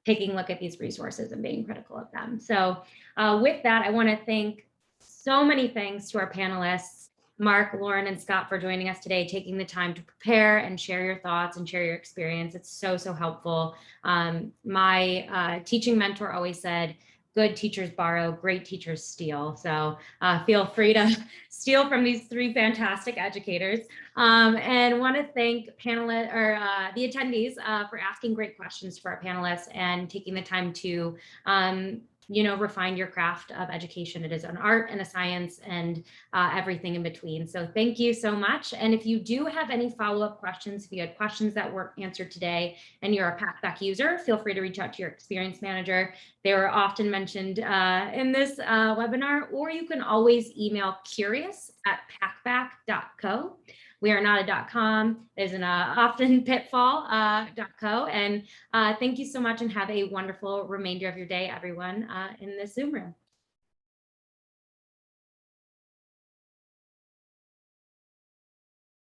taking a look at these resources and being critical of them. So with that, I want to thank so many thanks to our panelists, Mark, Lauren, and Scott, for joining us today, taking the time to prepare and share your thoughts and share your experience. It's so, so helpful. My teaching mentor always said, good teachers borrow, great teachers steal. So feel free to steal from these three fantastic educators. And want to thank panelists or the attendees for asking great questions for our panelists and taking the time to refine your craft of education. It is an art and a science and everything in between. So thank you so much. And if you do have any follow-up questions, if you had questions that weren't answered today and you're a PacBack user, feel free to reach out to your experience manager. They were often mentioned in this webinar, or you can always email curious@packback.co. We are not a .com. There's an often pitfall .co. And thank you so much and have a wonderful remainder of your day, everyone, in this Zoom room.